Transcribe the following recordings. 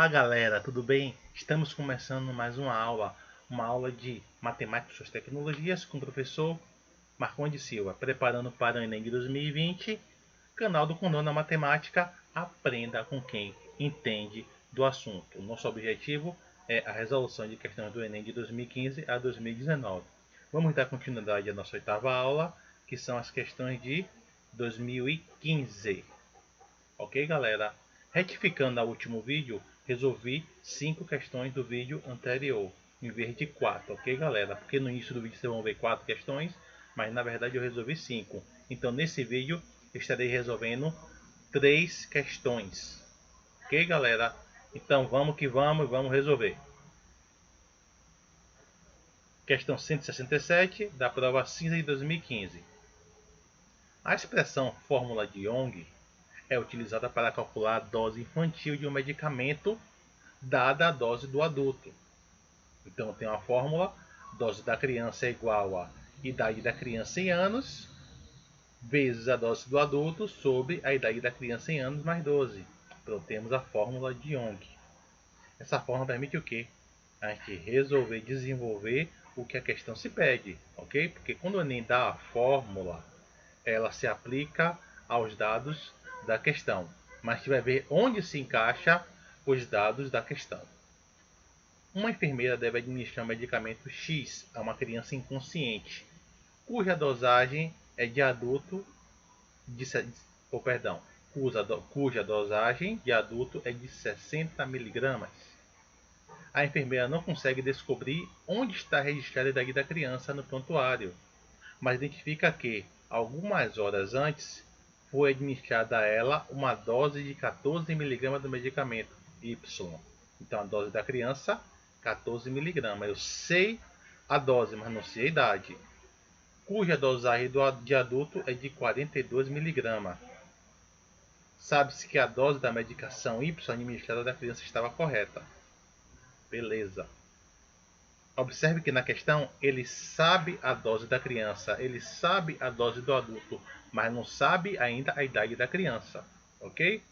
Olá galera, tudo bem? Estamos começando mais uma aula de Matemática e suas tecnologias com o professor Marcondes Silva, preparando para o Enem de 2020, canal do Condão da Matemática, aprenda com quem entende do assunto. Nosso objetivo é a resolução de questões do Enem de 2015 a 2019. Vamos dar continuidade à nossa oitava aula, que são as questões de 2015. Ok, galera? Retificando ao último vídeo, resolvi 5 questões do vídeo anterior, em vez de 4, ok, galera? Porque no início do vídeo vocês vão ver 4 questões, mas na verdade eu resolvi 5. Então nesse vídeo eu estarei resolvendo 3 questões, ok, galera? Então vamos que vamos, vamos resolver. Questão 167 da prova cinza de 2015. A expressão fórmula de Young é utilizada para calcular a dose infantil de um medicamento dada a dose do adulto. Então tem uma fórmula: dose da criança é igual a idade da criança em anos vezes a dose do adulto sobre a idade da criança em anos mais 12. Então temos a fórmula de Young. Essa fórmula permite o quê? A gente resolver, desenvolver o que a questão se pede, ok? Porque quando o Enem dá a fórmula, ela se aplica aos dados da questão, mas a gente vai ver onde se encaixa os dados da questão. Uma enfermeira deve administrar um medicamento X a uma criança inconsciente, cuja dosagem é de adulto de, cuja dosagem de adulto é de 60 mg. A enfermeira não consegue descobrir onde está registrada a idade da criança no prontuário, mas identifica que, algumas horas antes, foi administrada a ela uma dose de 14 mg do medicamento Y. Então a dose da criança, 14 mg. Eu sei a dose, mas não sei a idade. Cuja dosagem de adulto é de 42 mg. Sabe-se que a dose da medicação Y administrada da criança estava correta. Beleza. Observe que na questão ele sabe a dose da criança, ele sabe a dose do adulto, mas não sabe ainda a idade da criança, ok?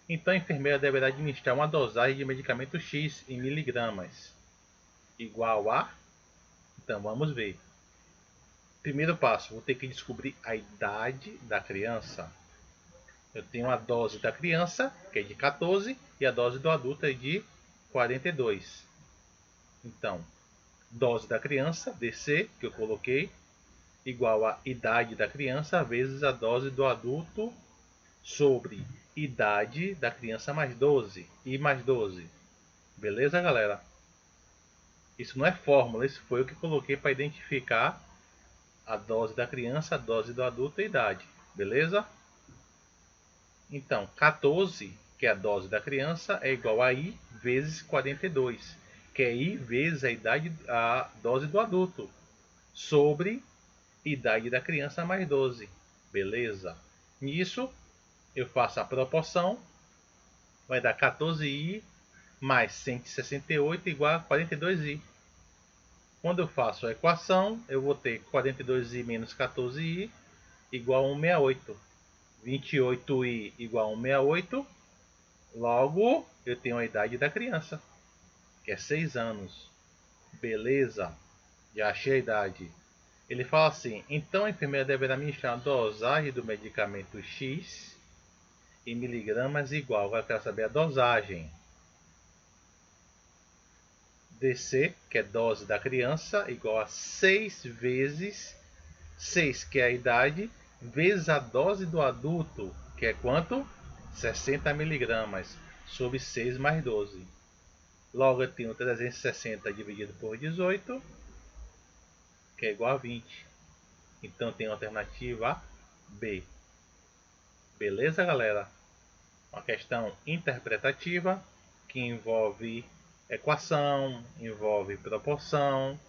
Então a enfermeira deverá administrar uma dosagem de medicamento X em miligramas, igual a... Então vamos ver. Primeiro passo, vou ter que descobrir a idade da criança. Eu tenho a dose da criança, que é de 14, e a dose do adulto é de 42. Então, dose da criança, DC, que eu coloquei, igual a idade da criança vezes a dose do adulto sobre idade da criança mais 12 e mais 12. Beleza, galera? Isso não é fórmula, isso foi o que coloquei para identificar a dose da criança, a dose do adulto e a idade. Beleza? Então, 14, que é a dose da criança, é igual a I vezes 42, que é I vezes a dose do adulto, sobre idade da criança mais 12. Beleza? Nisso, eu faço a proporção, vai dar 14i mais 168 igual a 42i. Quando eu faço a equação, eu vou ter 42i menos 14i igual a 168. 28i igual a 168. Logo, eu tenho a idade da criança, que é 6 anos. Beleza? Já achei a idade. Ele fala assim: então a enfermeira deverá administrar a dosagem do medicamento X em miligramas igual. Agora eu quero saber a dosagem. DC, que é dose da criança, igual a 6 vezes 6, que é a idade, vezes a dose do adulto, que é quanto? 60 miligramas, sobre 6 mais 12. Logo eu tenho 360 dividido por 18, que é igual a 20. Então tem a alternativa B. Beleza, galera? Uma questão interpretativa que envolve equação, envolve proporção,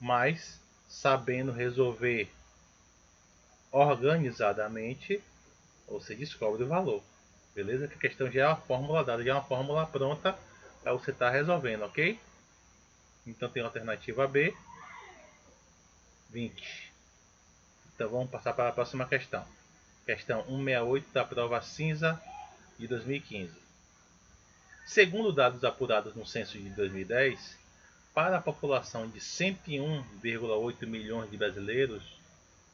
mas sabendo resolver organizadamente, você descobre o valor. Beleza? Que a questão já é uma fórmula dada, já é uma fórmula pronta para você estar resolvendo, ok? Então tem a alternativa B, 20. Então vamos passar para a próxima questão. Questão 168 da prova cinza de 2015. Segundo dados apurados no censo de 2010, para a população de 101,8 milhões de brasileiros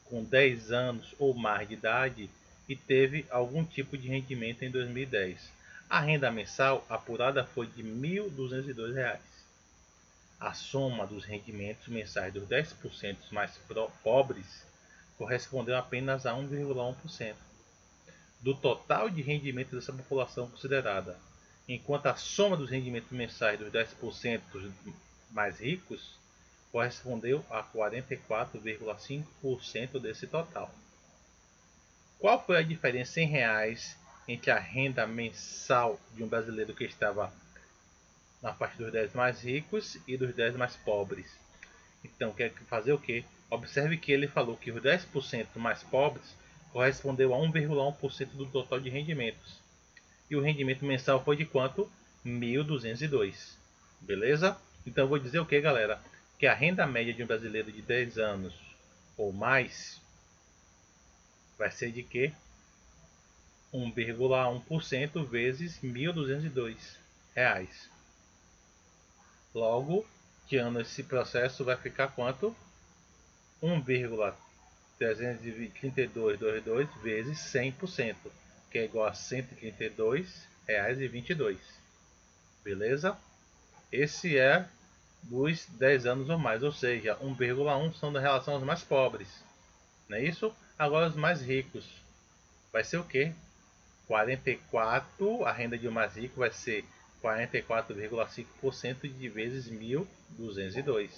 com 10 anos ou mais de idade e teve algum tipo de rendimento em 2010, a renda mensal apurada foi de R$ 1.202. A soma dos rendimentos mensais dos 10% mais pobres correspondeu apenas a 1,1% do total de rendimento dessa população considerada, enquanto a soma dos rendimentos mensais dos 10% mais ricos correspondeu a 44,5% desse total. Qual foi a diferença em reais entre a renda mensal de um brasileiro que estava na faixa dos 10 mais ricos e dos 10 mais pobres? Então, quer fazer o quê? Observe que ele falou que os 10% mais pobres correspondeu a 1,1% do total de rendimentos. E o rendimento mensal foi de quanto? 1.202. Beleza? Então eu vou dizer o que, galera? Que a renda média de um brasileiro de 10 anos ou mais vai ser de que? 1,1% vezes 1.202 reais. Logo, tirando esse processo, vai ficar quanto? 1,33222 vezes 100%, que é igual a R$ 132,22. Beleza? Esse é dos 10 anos ou mais, ou seja, 1,1 são da relação aos mais pobres. Não é isso? Agora os mais ricos. Vai ser o quê? 44, a renda de um mais rico vai ser 44,5% de vezes 1.202.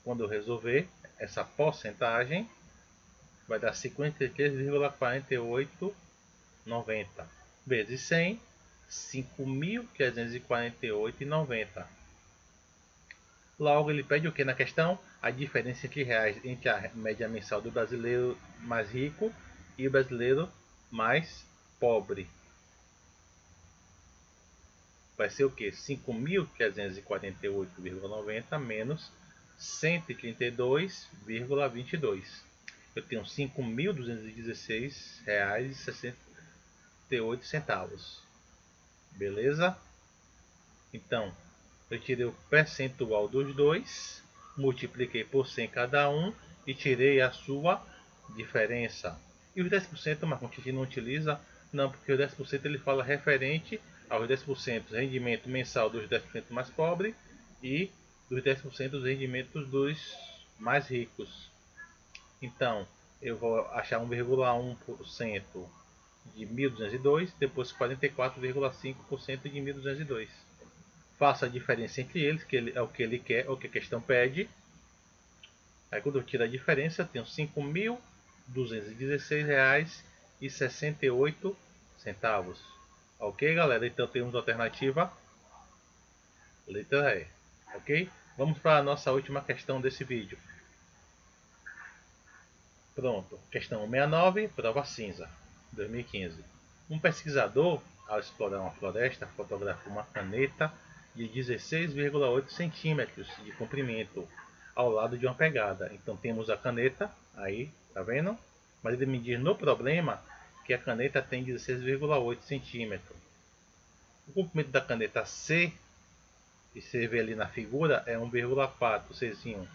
Quando eu resolver essa porcentagem, vai dar 53,4890 vezes 100, 5.348,90. Logo, ele pede o que na questão? A diferença entre reais entre a média mensal do brasileiro mais rico e o brasileiro mais pobre. Vai ser o que? 5.348,90 menos 132,22. Eu tenho R$ 5.216,68. Beleza? Então, eu tirei o percentual dos dois, multipliquei por 100 cada um e tirei a sua diferença. E os 10%, mas a gente não utiliza, não, porque o 10% ele fala referente aos 10% do rendimento mensal dos 10% mais pobres e dos 10% dos rendimentos dos mais ricos. Então, eu vou achar 1,1% de 1.202, depois 44,5% de 1.202. Faço a diferença entre eles, que é o que ele quer, o que a questão pede. Aí quando eu tiro a diferença, eu tenho R$ 5.216,68. Ok, galera? Então temos a alternativa letra E. Ok? Vamos para a nossa última questão desse vídeo. Pronto. Questão 69, prova cinza, 2015. Um pesquisador, ao explorar uma floresta, fotografou uma caneta de 16,8 centímetros de comprimento ao lado de uma pegada. Então temos a caneta, aí, tá vendo? Mas ele me diz no problema que a caneta tem 16,8 centímetros. O comprimento da caneta C, que você vê ali na figura, é 1,4, Czinho.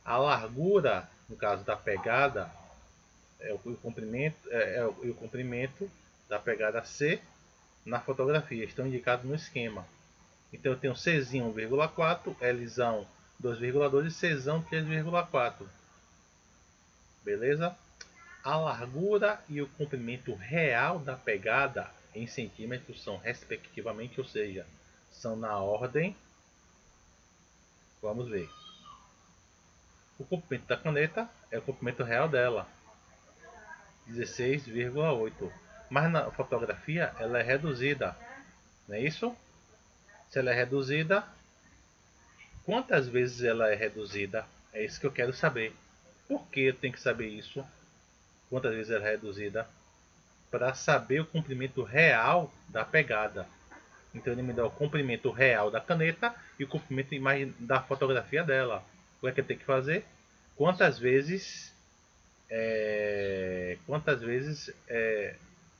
A largura, no caso da pegada, é o comprimento da pegada C na fotografia, estão indicados no esquema. Então eu tenho Czinho 1,4, Lzão 2,2 e Czão 3,4. Beleza? A largura e o comprimento real da pegada em centímetros são respectivamente, ou seja, são na ordem. Vamos ver. O comprimento da caneta é o comprimento real dela, 16,8. Mas na fotografia ela é reduzida, não é isso? Se ela é reduzida, quantas vezes ela é reduzida? É isso que eu quero saber. Por que eu tenho que saber isso? Quantas vezes ela é reduzida? Para saber o comprimento real da pegada. Então ele me dá o comprimento real da caneta e o comprimento da fotografia dela. O que é que eu tenho que fazer? Quantas vezes é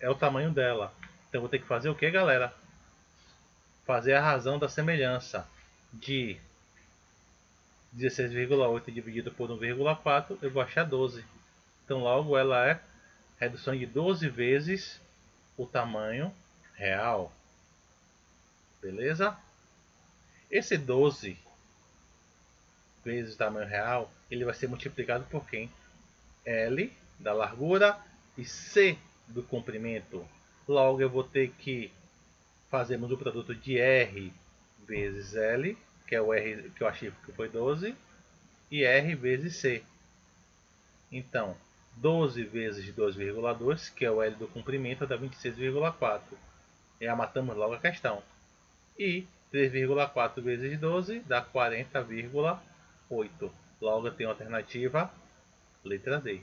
o tamanho dela. Então vou ter que fazer o que, galera? fazer a razão da semelhança de 16,8 dividido por 1,4, eu vou achar 12. Então logo ela é redução de 12 vezes o tamanho real. Beleza? Esse 12 vezes o tamanho real, ele vai ser multiplicado por quem? L da largura e C do comprimento. Logo eu vou ter que fazermos o produto de R vezes L, que é o R que eu achei que foi 12, e R vezes C. Então, 12 vezes 2,2, que é o L do comprimento, dá 26,4. E matamos logo a questão. E 3,4 vezes 12 dá 40,8. Logo eu tenho a alternativa letra D.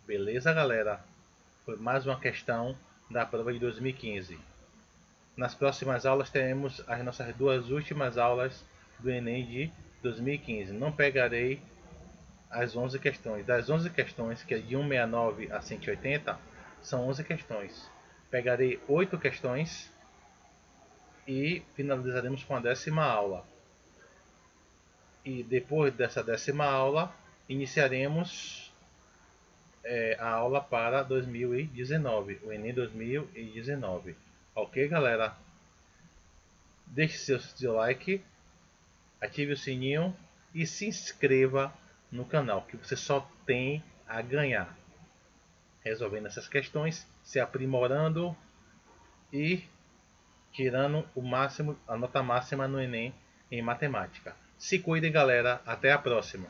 Beleza, galera? Foi mais uma questão da prova de 2015. Nas próximas aulas teremos as nossas duas últimas aulas do Enem de 2015. Não pegarei as 11 questões. Das 11 questões, que é de 169 a 180, são 11 questões. Pegarei 8 questões e finalizaremos com a 10ª aula. E depois dessa 10ª aula, iniciaremos a aula para 2019, o Enem 2019. Ok, galera? Deixe seu like, ative o sininho e se inscreva no canal, que você só tem a ganhar resolvendo essas questões, se aprimorando e tirando o máximo, a nota máxima no Enem em matemática. Se cuidem, galera. Até a próxima.